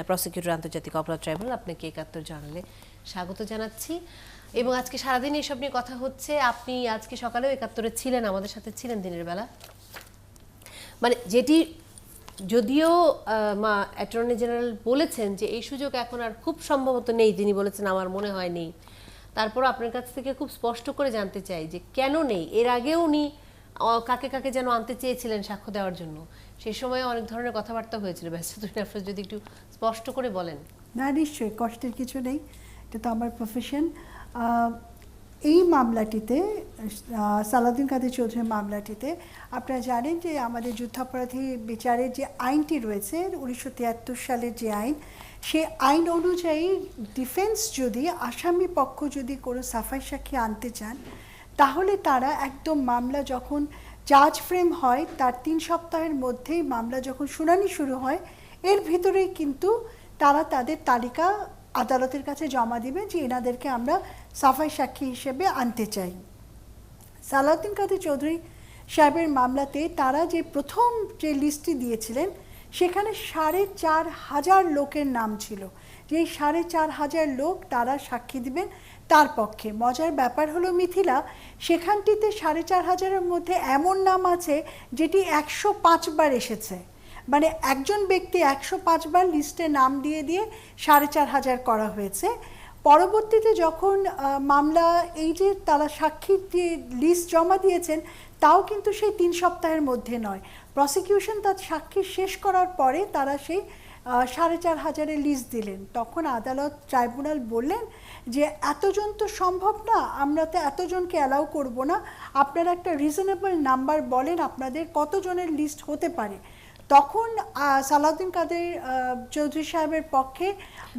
Prosecutor আন্তর্জাতিক অপরাধ tribunal, আপনাকে ৭১ জার্নালে স্বাগত জানাচ্ছি। এবং আজকে সারাদিন এসব নিয়ে কথা হচ্ছে। আপনি আজকে সকালেও ৭১-এ ছিলেন, আমাদের সাথে ছিলেন দিনের বেলা। মানে যেটি যদিও অ্যাটর্নি জেনারেল বলেছেন যে এই সুযোগ এখন আর খুব সম্ভবত নেই, তিনি বলেছেন আমার মনে হয় নেই, তারপর আপনার কাছ থেকে খুব স্পষ্ট করে জানতে চাই যে কেন নেই। এর আগেও উনি কাকে কাকে যেন আনতে চেয়েছিলেন সাক্ষ্য দেওয়ার জন্য, সেই সময় অনেক ধরনের কথাবার্তা হয়েছিল। ব্যস্ততা যদি একটু স্পষ্ট করে বলেন। না, নিশ্চয়ই, কষ্টের কিছু নেই, এটা তো আমার প্রফেশন। এই মামলাটিতে, সালাউদ্দিন কাদের চৌধুরীর মামলাটিতে আপনারা জানেন যে আমাদের যুদ্ধাপরাধী বিচারের যে আইনটি রয়েছে 1973 সালের যে আইন, সেই আইন অনুযায়ী ডিফেন্স যদি আসামি পক্ষ যদি কোনো সাফাই সাক্ষী আনতে চান, তাহলে তারা একদম মামলা যখন চার্জ ফ্রেম হয় তার 3 সপ্তাহের মধ্যেই মামলা যখন শুনানি শুরু হয় এর ভিতরেই কিন্তু তারা তাদের তালিকা আদালতের কাছে জমা দিবে যে এনাদেরকে আমরা সাফাই সাক্ষী হিসেবে আনতে চাই। সালাউদ্দিন কাদের চৌধুরী সাহেবের মামলাতে তারা যে প্রথম যে লিস্টটি দিয়েছিলেন সেখানে ৪,৫০০ লোকের নাম ছিল, যে ৪,৫০০ লোক তারা সাক্ষী দিবেন তার পক্ষে। মজার ব্যাপার হলো মিথিলা, সেখানটিতে ৪,৫০০-এর মধ্যে এমন নাম আছে যেটি ১০৫ বার এসেছে। মানে একজন ব্যক্তি ১০৫ বার লিস্টে নাম দিয়ে দিয়ে ৪,৫০০ করা হয়েছে। পরবর্তীতে যখন মামলা এই যে তারা সাক্ষীর যে লিস্ট জমা দিয়েছেন তাও কিন্তু সেই 3 সপ্তাহের মধ্যে নয়, প্রসিকিউশন তার সাক্ষী শেষ করার পরে তারা সেই ৪,৫০০-এর লিস্ট দিলেন। তখন আদালত ট্রাইব্যুনাল বললেন যে এতজন তো সম্ভব না, আমরা তো এতজনকে অ্যালাউ করব না, আপনারা একটা রিজনেবল নাম্বার বলেন আপনাদের কতজনের লিস্ট হতে পারে। তখন সালাউদ্দিন কাদের চৌধুরী সাহেবের পক্ষে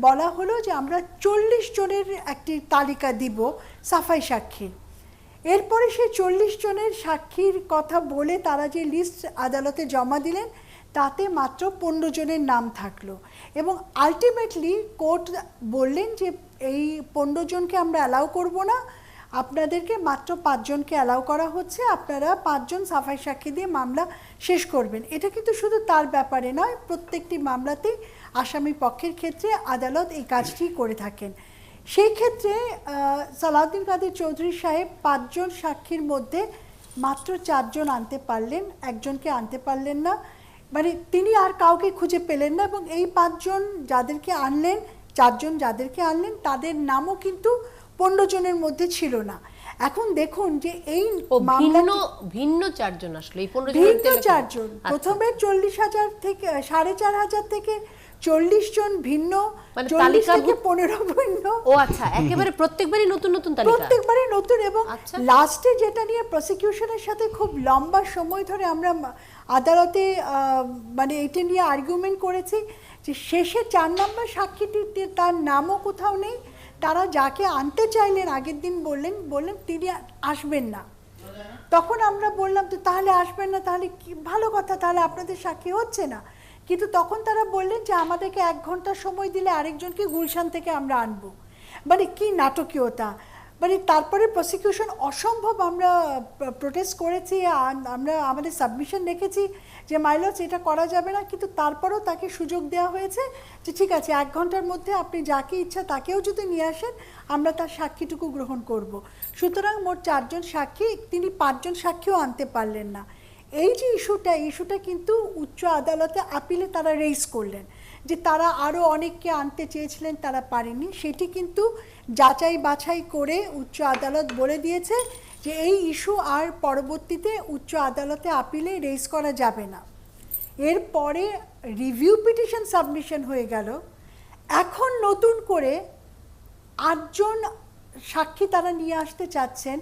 বলা হলো যে আমরা 40 জনের একটি তালিকা দিব সাফাই সাক্ষীর। এরপরে সেই 40 জনের সাক্ষীর কথা বলে তারা যে লিস্ট আদালতে জমা দিলেন তাতে মাত্র 15 জনের নাম থাকলো এবং আলটিমেটলি কোর্ট বললেন যে এই 15 জনকে আমরা অ্যালাউ করব না, আপনাদেরকে মাত্র 5 জনকে অ্যালাউ করা হচ্ছে, আপনারা 5 জন সাফাই সাক্ষী দিয়ে মামলা শেষ করবেন। এটা কিন্তু শুধু তার ব্যাপারে নয়, প্রত্যেকটি মামলাতেই আসামি পক্ষের ক্ষেত্রে আদালত এই কাজটি করে থাকেন। সেই ক্ষেত্রে সালাউদ্দিন কাদের চৌধুরী সাহেব 5 জন সাক্ষীর মধ্যে মাত্র 4 জন আনতে পারলেন, একজনকে আনতে পারলেন না, মানে তিনি আর কাউকে খুঁজে পেলেন না। এবং এই 5 জন যাদেরকে আনলেন, 4 জন যাদেরকে আনলেন তাদের নামও কিন্তু 15 জনের মধ্যে ছিল না। এখন দেখুন যে এই ভিন্ন 4 জন আসলে এই 15 ভিন্ন 4 জন, প্রথমে 40,000 থেকে 4,500 থেকে 40 জন ভিন্ন, 40 থেকে 15 ভিন্ন। ও আচ্ছা, একেবারে প্রত্যেকবারই নতুন নতুন তালিকা, প্রত্যেকবারই নতুন। এবং লাস্টে যেটা নিয়ে প্রসিকিউশনের সাথে খুব লম্বা সময় ধরে আমরা আদালতে মানে এটা নিয়ে আর্গুমেন্ট করেছি যে শেষে 4 নম্বর সাক্ষীটি তার নামও কোথাও নেই। তারা যাকে আনতে চাইলেন আগের দিন বললেন তিনি আসবেন না। তখন আমরা বললাম তো তাহলে আসবেন না, তাহলে কি ভালো কথা, তাহলে আপনাদের সাক্ষী হচ্ছে না। কিন্তু তখন তারা বললেন যে আমাদেরকে 1 ঘন্টা সময় দিলে আরেকজনকে গুলশান থেকে আমরা আনবো। মানে কি নাটকীয়তা! মানে তারপরে প্রসিকিউশন অসম্ভব আমরা প্রোটেস্ট করেছি, আমরা আমাদের সাবমিশন রেখেছি যে মাইলস এটা করা যাবে না, কিন্তু তারপরেও তাকে সুযোগ দেওয়া হয়েছে যে ঠিক আছে 1 ঘন্টার মধ্যে আপনি যাকে ইচ্ছা তাকেও যদি নিয়ে আসেন আমরা তার সাক্ষীটুকু গ্রহণ করব। সুতরাং মোট 4 জন সাক্ষী, তিনি 5 জন সাক্ষীও আনতে পারলেন না। এই যে ইস্যুটা কিন্তু উচ্চ আদালতে আপিলে তারা রেইজ করলেন যে তারা আরও অনেককে আনতে চেয়েছিলেন, তারা পারেনি। সেটি কিন্তু যাচাই বাছাই করে উচ্চ আদালত বলে দিয়েছে যে এই ইস্যু আর পরবর্তীতে উচ্চ আদালতে আপিলে রেইজ করা যাবে না। এরপরে রিভিউ পিটিশন সাবমিশন হয়ে গেল। এখন নতুন করে 8 জন সাক্ষী তারা নিয়ে আসতে চাচ্ছেন।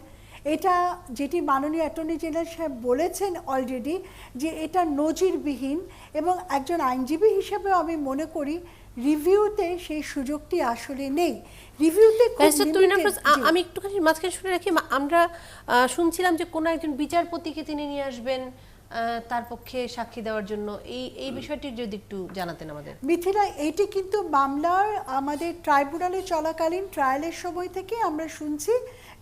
এটা যেটি মাননীয় অ্যাটর্নি জেনারেল সাহেব বলেছেন অলরেডি যে এটা নজিরবিহীন, এবং একজন আইনজীবী হিসেবে আমি মনে করি রিভিউতে সেই সুযোগটি আসলে নেই। রিভিউতে আমি একটুখানি মাঝখানে শুনে রাখি, আমরা শুনছিলাম যে কোনো একজন বিচারপতিকে তিনি নিয়ে আসবেন, তার পক্ষে সাক্ষী দেওয়ার জন্য এই বিষয়টি যদি একটু জানাতেন আমাদের। মিথিলা, এইটি কিন্তু মামলার আমাদের ট্রাইব্যুনালে চলাকালীন ট্রায়ালের সময় থেকে আমরা শুনছি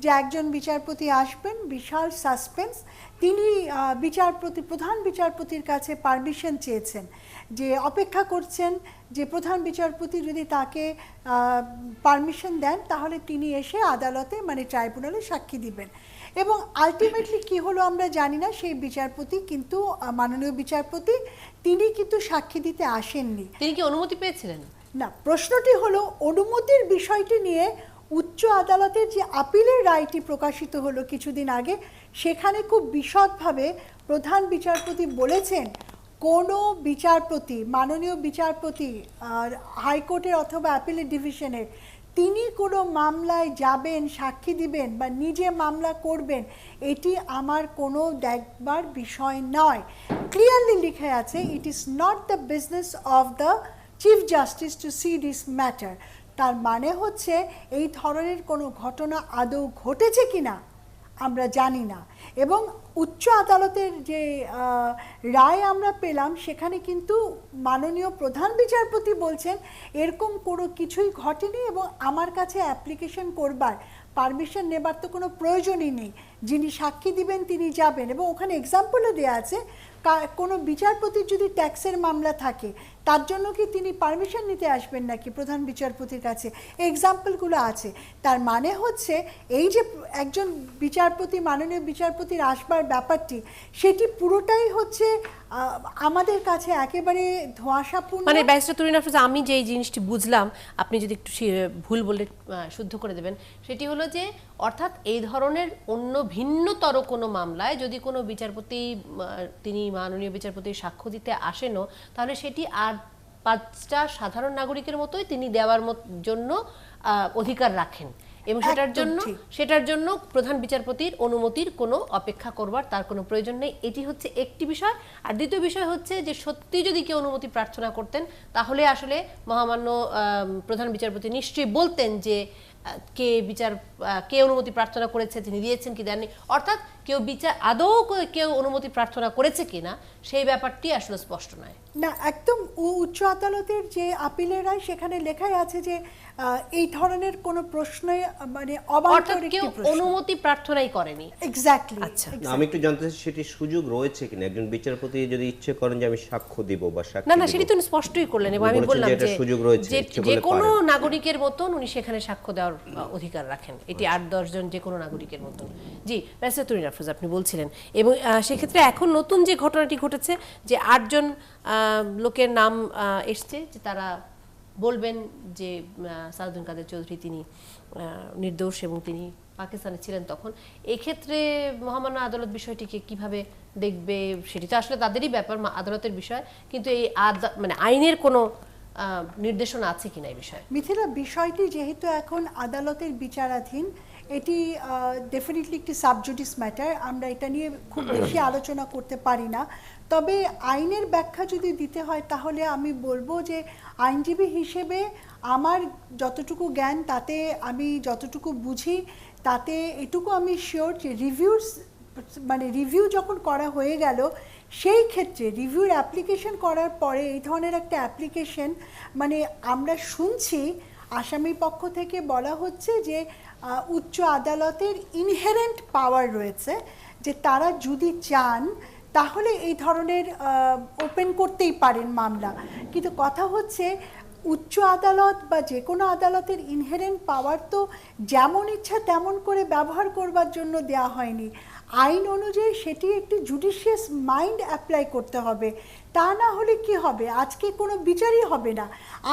যে একজন বিচারপতি আসবেন, বিশাল সাসপেন্স। তিনি প্রধান বিচারপতির কাছে পারমিশন চেয়েছেন, যে অপেক্ষা করছেন যে প্রধান বিচারপতি যদি তাকে পারমিশন দেন তাহলে তিনি এসে আদালতে মানে ট্রাইব্যুনালে সাক্ষী দিবেন। এবং আলটিমেটলি কি হলো আমরা জানি না, সেই বিচারপতি কিন্তু মাননীয় বিচারপতি তিনি কিন্তু সাক্ষী দিতে আসেননি। তিনি কি অনুমতি পেয়েছিলেন? না, প্রশ্নটি হলো অনুমতির বিষয়টি নিয়ে উচ্চ আদালতের যে আপিলের রায়টি প্রকাশিত হলো কিছুদিন আগে, সেখানে খুব বিশদভাবে প্রধান বিচারপতি বলেছেন কোনো বিচারপতি, মাননীয় বিচারপতি হাইকোর্টের অথবা অ্যাপিলের ডিভিশনের, তিনি কোনো মামলায় যাবেন, সাক্ষী দিবেন বা নিজে মামলা করবেন, এটি আমার কোনো দেখবার বিষয় নয়। ক্লিয়ারলি লিখে আছে, it is not the business of the chief justice to see this matter. তার মানে হচ্ছে এই ধরনের কোনো ঘটনা আদৌ ঘটেছে কিনা আমরা জানি না। এবং উচ্চ আদালতের যে রায় আমরা পেলাম সেখানে কিন্তু মাননীয় প্রধান বিচারপতি বলছেন এরকম কোনো কিছুই ঘটেনি এবং আমার কাছে অ্যাপ্লিকেশন করবার, পারমিশন নেবার তো কোনো প্রয়োজনই নেই, যিনি সাক্ষী দিবেন তিনি যাবেন। এবং ওখানে এক্সাম্পলও দেওয়া আছে, কোনো বিচারপতির যদি ট্যাক্সের মামলা থাকে তার জন্য কি তিনি পারমিশন নিতে আসবেন নাকি প্রধান বিচারপতির কাছে, এক্সাম্পলগুলো আছে। তার মানে হচ্ছে এই যে একজন বিচারপতি, মাননীয় বিচারপতির আসবার ব্যাপারটি, সেটি পুরোটাই হচ্ছে আমাদের কাছে একেবারে ধোঁয়াশাপূর্ণ। মানে ব্যারিস্টার তুরিন আফরোজা, আমি যে জিনিসটি বুঝলাম, আপনি যদি একটু ভুল বললে শুদ্ধ করে দেবেন, সেটি হলো যে অর্থাৎ এই ধরনের অন্য ভিন্নতর কোনো মামলায় যদি কোনো বিচারপতি তিনি মাননীয় বিচারপতির সাক্ষ্য দিতে আসেনও, তাহলে সেটি আর 5টা সাধারণ নাগরিকের মতোই তিনি দেওয়ার জন্য অধিকার রাখেন এবং সেটার জন্য প্রধান বিচারপতির অনুমতির কোনো অপেক্ষা করবার তার কোনো প্রয়োজন নেই। এটি হচ্ছে একটি বিষয়। আর দ্বিতীয় বিষয় হচ্ছে যে সত্যি যদি কেউ অনুমতি প্রার্থনা করতেন তাহলে আসলে মহামান্য প্রধান বিচারপতি নিশ্চয়ই বলতেন যে কে অনুমতি প্রার্থনা করেছে, তিনি দিয়েছেন কি দেননি, অর্থাৎ আদৌ কেউ অনুমতি প্রার্থনা করেছে কিনা সেই ব্যাপারটি আসলে স্পষ্ট নয়। না, একদম উচ্চ আদালতের যে আপিলের রায় সেখানে লেখাই আছে যে এই ধরনের কোনো প্রশ্নে মানে অবান্তর কেউ অনুমতি প্রার্থনাই করেনি। এক্স্যাক্টলি। আচ্ছা, আমি একটু জানতে চাই সেটি সুযোগ রয়েছে কিনা, একজন বিচারপতি যদি ইচ্ছে করেন যে আমি সাক্ষ্য দিব বা সাক্ষী না সেটি তো স্পষ্টই করলেন এবং আমি বললাম যে সুযোগ রয়েছে, যে কোনো নাগরিকের মতন উনি সেখানে সাক্ষ্য দেওয়ার অধিকার রাখেন, এটি 8-10 জন যে কোনো নাগরিকের মতন। জি ব্যারিস্টার তুরিন আফরোজা, আপনি বলছিলেন এবং সেক্ষেত্রে এখন নতুন যে ঘটনাটি ঘটেছে যে 8 জন লোকের নাম এসছে যে তারা বলবেন যে সালাউদ্দিন কাদের চৌধুরী তিনি নির্দোষ এবং তিনি পাকিস্তানে ছিলেন তখন। এই ক্ষেত্রে মহামান্য আদালত বিষয়টিকে কিভাবে দেখবে সেটি তো আসলে তাদেরই ব্যাপার, আদালতের বিষয়, কিন্তু এই মানে আইনের কোনো নির্দেশনা আছে কিনা এই বিষয়ে? মিথিলা, বিষয়টি যেহেতু এখন আদালতের বিচারাধীন, এটি ডেফিনেটলি একটি সাবজুডিস ম্যাটার, আমরা এটা নিয়ে খুব বেশি আলোচনা করতে পারি না। তবে আইনের ব্যাখ্যা যদি দিতে হয় তাহলে আমি বলবো যে আইনজীবী হিসেবে আমার যতটুকু জ্ঞান, তাতে আমি যতটুকু বুঝি, তাতে এটুকু আমি শিওর যে রিভিউ যখন করা হয়ে গেল, সেই ক্ষেত্রে রিভিউর অ্যাপ্লিকেশন করার পরে এই ধরনের একটা অ্যাপ্লিকেশন মানে আমরা শুনছি আসামির পক্ষ থেকে বলা হচ্ছে যে উচ্চ আদালতের ইনহেরেন্ট পাওয়ার রয়েছে যে তারা যদি চান তাহলে এই ধরনের ওপেন করতেই পারেন মামলা। কিন্তু কথা হচ্ছে উচ্চ আদালত বা যে কোনো আদালতের ইনহেরেন্ট পাওয়ার তো যেমন ইচ্ছা তেমন করে ব্যবহার করবার জন্য দেওয়া হয়নি। আইন অনুযায়ী সেটি একটি জুডিশিয়াস মাইন্ড অ্যাপ্লাই করতে হবে, তা না হলে কি হবে, আজকে কোনো বিচারই হবে না।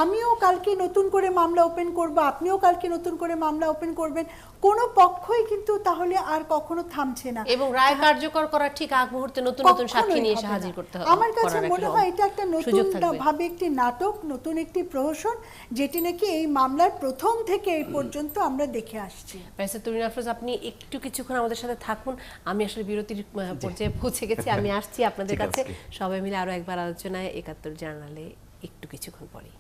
আমিও কালকে নতুন করে মামলা ওপেন করব, আপনিও কালকে নতুন করে মামলা ওপেন করবেন, কোনো পক্ষই কিন্তু তাহলে আর কখনো থামছে না এবং রায় কার্যকর করার ঠিক আগ মুহূর্তে নতুন নতুন সাক্ষী নিয়ে এসে হাজির করতে হবে। আমার কাছে মনে হয় এটা একটা নতুন ভাবে একটি নাটক, নতুন একটি প্রহসন, যেটি নাকি এই মামলার প্রথম থেকে এই পর্যন্ত আমরা দেখে আসছি। ব্যারিস্টার তুরিন আফরোজা, আপনি একটু কিছুক্ষণ আমাদের সাথে থাকুন, আমি আসলে বিরতির পর্যায়ে পৌঁছে গেছি, আমি আসছি আপনাদের কাছে। সবাই মিলে আরো একবার আলোচনায় ৭১ জার্নালে একটু কিছুক্ষণ পরে।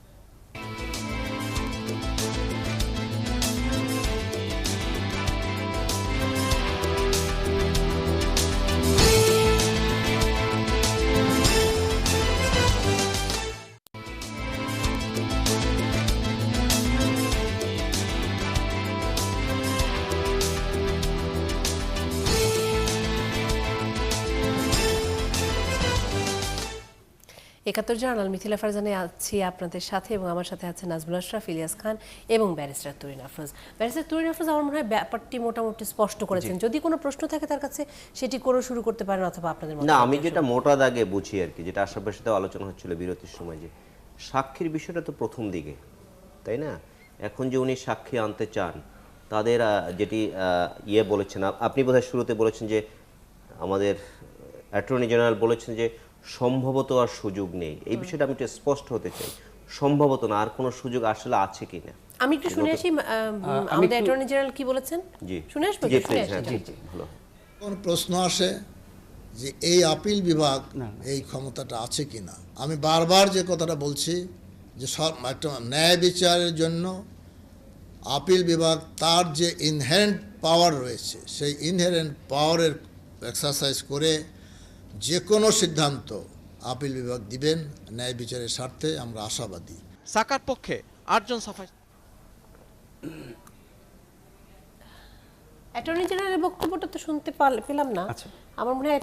71 জার্নাল মিথিলা ফারজানে আছি আপনাদের সাথে এবং আমার সাথে আছে নাজমুল আশরাফ, ইলিয়াস খান এবং ব্যারিস্টার তুরিন আফরোজ। ব্যারিস্টার তুরিন আফরোজ আমার মনে হয় ব্যাপারটি মোটামুটি স্পষ্ট করেছেন। যদি কোনো প্রশ্ন থাকে তার কাছে সেটি করে শুরু করতে পারেন অথবা আপনাদের না, আমি যেটা মোটা দাগে বুঝি আর কি, যেটা আশরাফের সাথে আলোচনা হচ্ছিল বিরতির সময়, যে সাক্ষীর বিষয়টা তো প্রথম দিকে, তাই না? এখন যে উনি সাক্ষী আনতে চান, তাদের যেটি বলেছেন, আপনি বোধহয় শুরুতে বলেছেন যে আমাদের অ্যাটর্নি জেনারেল বলেছেন যে সম্ভবত আর সুযোগ নেই। এই বিষয়টা আমি একটু স্পষ্ট হতে চাই, সম্ভবত না, আর কোনো সুযোগ আসলে আছে কিনা আমি একটু শুনে আসি আমাদের অ্যাটর্নি জেনারেল কি বলেছেন। জি শুনে আসবো, জি শুনে please, হ্যাঁ, আসি। জি ভালো। কোন প্রশ্ন আসে যে এই আপিল বিভাগ এই ক্ষমতাটা আছে কিনা, আমি বারবার যে কথাটা বলছি যে একটা ন্যায় বিচারের জন্য আপিল বিভাগ তার যে ইনহেরেন্ট পাওয়ার রয়েছে, সেই ইনহেরেন্ট পাওয়ারের এক্সারসাইজ করে যে কোনো সিদ্ধান্ত আপিল বিভাগ দিবেন ন্যায় বিচারের স্বার্থে, আমরা আশাবাদী। সাকার পক্ষে 8 জন সাফাই। অ্যাটর্নি জেনারেলের বক্তব্যটা তো শুনতে পেলাম না। আমার মনে হয়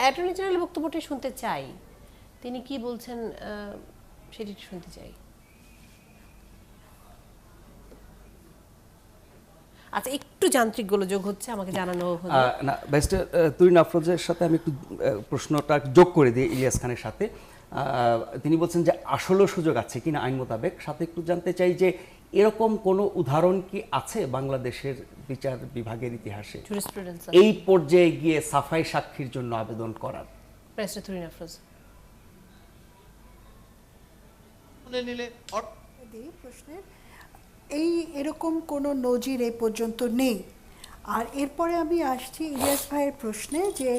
অ্যাটর্নি জেনারেলের বক্তব্যটা শুনতে চাই, তিনি কি বলছেন সেটি শুনতে চাই। আচ্ছা, একটু যান্ত্রিক গোলযোগ হচ্ছে, আমাকে জানানো হলো। না, ব্যারিস্টার তুরিন আফরোজের সাথে আমি একটু প্রশ্নটা যোগ করে দিই ইলিয়াস খানের সাথে। তিনি বলছেন যে আসলেও সুযোগ আছে কিনা আইন মোতাবেক, সাথে একটু জানতে চাই যে এরকম কোনো উদাহরণ কি আছে বাংলাদেশের বিচার বিভাগের ইতিহাসে এই পর্যায়ে গিয়ে সাফাই সাক্ষীর জন্য আবেদন করার? ব্যারিস্টার তুরিন আফরোজ নিলে প্রশ্নের এরকম কোনো নজির এই পর্যন্ত নেই। আর এরপরে আমি আসছি ইলিয়াস ভাইয়ের প্রশ্নে যে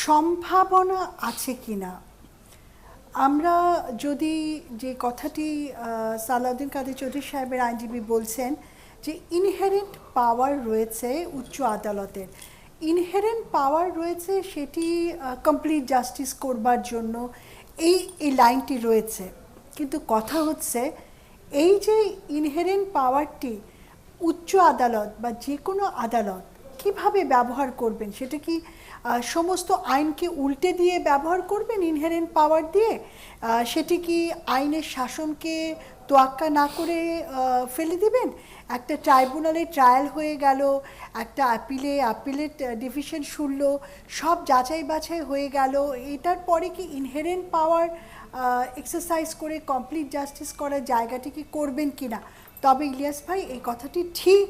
সম্ভাবনা আছে কিনা। আমরা যদি যে কথাটি সালাউদ্দিন কাদের চৌধুরী সাহেবের আইনজীবী বলছেন যে ইনহেরেন্ট পাওয়ার রয়েছে উচ্চ আদালতের, ইনহেরেন্ট পাওয়ার রয়েছে সেটি কমপ্লিট জাস্টিস করবার জন্য এই লাইনটি রয়েছে, কিন্তু কথা হচ্ছে এই যে ইনহেরেন্ট পাওয়ারটি উচ্চ আদালত বা যে কোনো আদালত কিভাবে ব্যবহার করবেন, সেটা কি সমস্ত আইনকে উল্টে দিয়ে ব্যবহার করবেন ইনহেরেন্ট পাওয়ার দিয়ে? সেটি কি আইনের শাসনকে তোয়াক্কা না করে ফেলে দিবেন? একটা ট্রাইব্যুনালে ট্রায়াল হয়ে গেল, একটা আপিলের ডিভিশন শুনল, সব যাচাই বাছাই হয়ে গেল, এটার পরে কি ইনহেরেন্ট পাওয়ার এক্সারসাইজ করে কমপ্লিট জাস্টিস করার জায়গাটি কি করবেন কিনা? তবে ইলিয়াস ভাই এই কথাটি ঠিক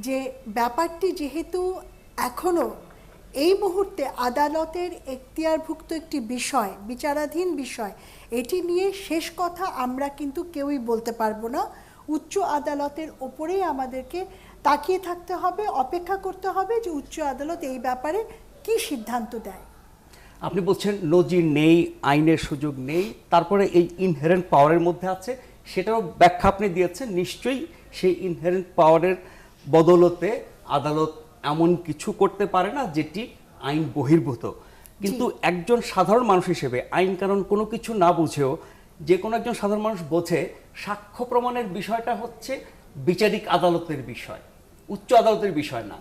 যে ব্যাপারটি যেহেতু এখনও এই মুহূর্তে আদালতের এখতিয়ারভুক্ত একটি বিষয়, বিচারাধীন বিষয়, এটি নিয়ে শেষ কথা আমরা কিন্তু কেউই বলতে পারবো না। উচ্চ আদালতের ওপরেই আমাদেরকে তাকিয়ে থাকতে হবে, অপেক্ষা করতে হবে যে উচ্চ আদালত এই ব্যাপারে কি সিদ্ধান্ত দেয়। আপনি বলছেন নজির নেই, আইনের সুযোগ নেই, তারপরে এই ইনহেরেন্ট পাওয়ারের মধ্যে আছে, সেটারও ব্যাখ্যা আপনি দিয়েছেন। নিশ্চয়ই সেই ইনহেরেন্ট পাওয়ারের বদলতে আদালত এমন কিছু করতে পারে না যেটি আইন বহির্ভূত, কিন্তু একজন সাধারণ মানুষ হিসেবে আইন কারণ কোনো কিছু না বুঝেও যে কোনো একজন সাধারণ মানুষ বোঝে সাক্ষ্য প্রমাণের বিষয়টা হচ্ছে বিচারিক আদালতের বিষয়, উচ্চ আদালতের বিষয় না।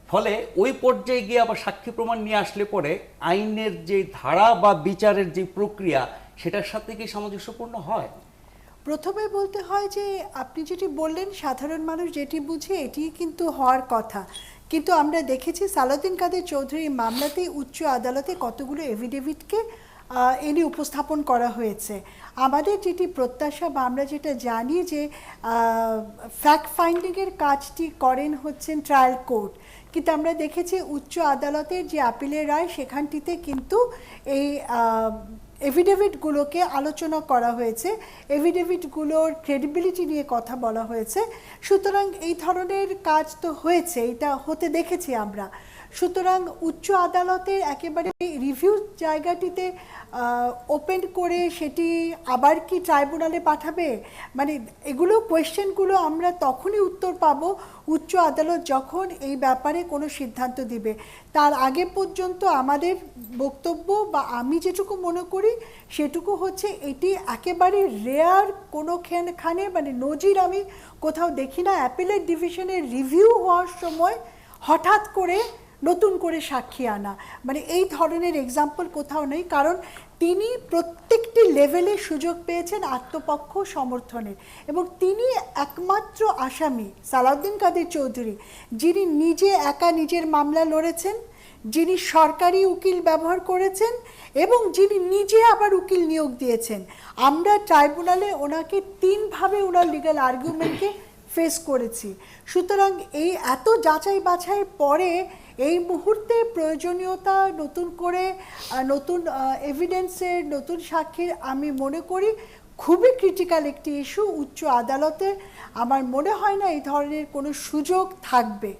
ফলে ওই পর্যায়ে গিয়ে আবার সাক্ষী প্রমাণ নিয়ে আসলে পরে আইনের যে ধারা বা বিচারের যে প্রক্রিয়া সেটার সাথে কি সামঞ্জস্যপূর্ণ হয়? প্রথমে বলতে হয় যে আপনি যেটি বললেন সাধারণ মানুষ যেটি বুঝে এটি কিন্তু হওয়ার কথা, কিন্তু আমরা দেখেছি সালাউদ্দিন কাদের চৌধুরীর মামলাতেই উচ্চ আদালতে কতগুলো এফিডেভিটকে এনে উপস্থাপন করা হয়েছে। আমাদের যেটি প্রত্যাশা বা আমরা যেটা জানি যে ফ্যাক্ট ফাইন্ডিংয়ের কাজটি করেন হচ্ছেন ট্রায়াল কোর্ট, কিন্তু আমরা দেখেছি উচ্চ আদালতের যে আপিলের রায় সেখানটিতে কিন্তু এই এফিডেভিটগুলোকে আলোচনা করা হয়েছে, এফিডেভিটগুলোর ক্রেডিবিলিটি নিয়ে কথা বলা হয়েছে। সুতরাং এই ধরনের কাজ তো হয়েছে, এটা হতে দেখেছি আমরা। সুতরাং উচ্চ আদালতের একেবারে রিভিউ জায়গাটিতে ওপেন করে সেটি আবার কি ট্রাইব্যুনালে পাঠাবে, মানে এগুলো কোয়েশ্চেনগুলো আমরা তখনই উত্তর পাব উচ্চ আদালত যখন এই ব্যাপারে কোনো সিদ্ধান্ত দিবে। তার আগে পর্যন্ত আমাদের বক্তব্য বা আমি যেটুকু মনে করি সেটুকু হচ্ছে এটি একেবারে রেয়ার কোনোখানে মানে নজির আমি কোথাও দেখি না অ্যাপিলেট ডিভিশনের রিভিউ হওয়ার সময় হঠাৎ করে নতুন করে সাক্ষী আনা, মানে এই ধরনের এক্সাম্পল কোথাও নেই। কারণ তিনি প্রত্যেকটি লেভেলে সুযোগ পেয়েছেন আত্মপক্ষ সমর্থনের, এবং তিনি একমাত্র আসামি সালাউদ্দিন কাদের চৌধুরী যিনি নিজে একা নিজের মামলা লড়েছেন, যিনি সরকারি উকিল ব্যবহার করেছেন এবং যিনি নিজে আবার উকিল নিয়োগ দিয়েছেন। আমরা ট্রাইব্যুনালে ওনাকে 3ভাবে ওনার লিগ্যাল আর্গুমেন্টকে ফেস করেছি। সুতরাং এই এত যাচাই বাছাইয়ের পরে এই মুহূর্তে প্রয়োজনীয়তা নতুন করে নতুন এভিডেন্সের, নতুন সাক্ষীর আমি মনে করি খুবই ক্রিটিক্যাল একটি ইস্যু। উচ্চ আদালতে আমার মনে হয় না এই ধরনের কোনো সুযোগ থাকবে।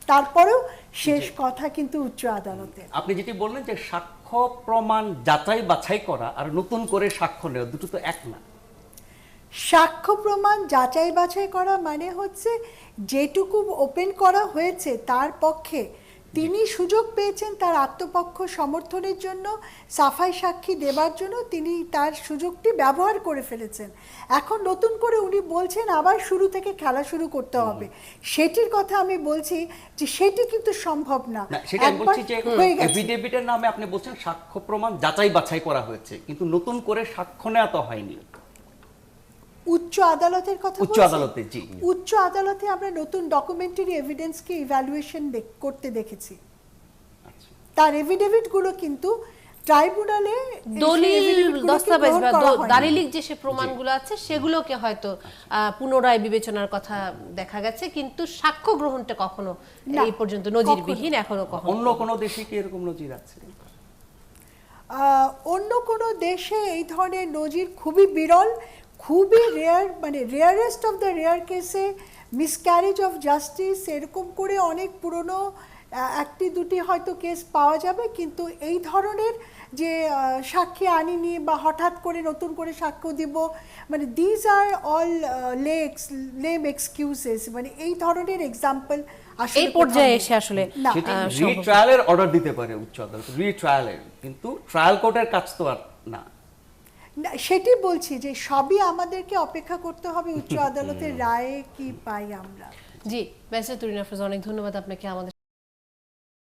তারপরেও শেষ কথা কিন্তু উচ্চ আদালতে। আপনি যেটি বললেন যে সাক্ষ্য প্রমাণ যাচাই বাছাই করা আর নতুন করে সাক্ষ্য নেওয়া দুটো তো এক না। সাক্ষ্য প্রমাণ যাচাই বাছাই করা মানে হচ্ছে যেটুকু ওপেন করা হয়েছে তার পক্ষে তিনি সুযোগ পেয়েছেন তার আত্মপক্ষ সমর্থনের জন্য, সাফাই সাক্ষী দেবার জন্য তিনি তার সুযোগটি ব্যবহার করে ফেলেছেন। এখন নতুন করে উনি বলছেন আবার শুরু থেকে খেলা শুরু করতে হবে। সেটির কথা আমি বলছি যে সেটি কিন্তু সম্ভব না। সেটা আমি বলছি যে এফিডেভিটের নামে আপনি বলছেন সাক্ষ্য প্রমাণ যাচাই বাছাই করা হয়েছে, কিন্তু নতুন করে সাক্ষ্য নেওয়া তো হয়নি। উচ্চ আদালতের কথা উচ্চ আদালতে, জি, উচ্চ আদালতে আমরা নতুন ডকুমেন্টারি এভিডেন্সকে ইভ্যালুয়েশন করতে দেখেছি। তার এভিডেভিট গুলো কিন্তু ট্রাইব্যুনালে দলিল দস্তাবেজ বা দালিলিক যে সে প্রমাণগুলো আছে সেগুলোকে হয়তো পুনরায় বিবেচনার কথা দেখা গেছে, কিন্তু সাক্ষ্য গ্রহণটা কখনো এই পর্যন্ত নজিরবিহীন এখনো কখনো। অন্য কোনো দেশে কি এরকম নজির আছে? অন্য কোনো দেশে এই ধরনের নজির খুবই বিরল, খুবই রেয়ার, মানে রেয়ারেস্ট অফ দ্য রেয়ার কেসে মিসক্যারেজ অফ জাস্টিস এরকম করে অনেক পুরনো একটি দুটি হয়তো কেস পাওয়া যাবে, কিন্তু এই ধরনের যে সাক্ষী আনিনি বা হঠাৎ করে নতুন করে সাক্ষ্য দিব, মানে these are all lame excuses, মানে এই ধরনের এক্সাম্পল এই পর্যায়ে এসে আসলে রিট্রায়ালের অর্ডার দিতে পারে উচ্চ আদালত, রিট্রায়ালের, কিন্তু ট্রায়াল কোর্টের কাজ তো আর না। সেটি বলছি যে সবই আমাদেরকে অপেক্ষা করতে হবে উচ্চ আদালতের রায়ে কি পাই আমরা। জি, ব্যারিস্টার তুরিন আফরোজ, অনেক ধন্যবাদ আপনাকে আমাদের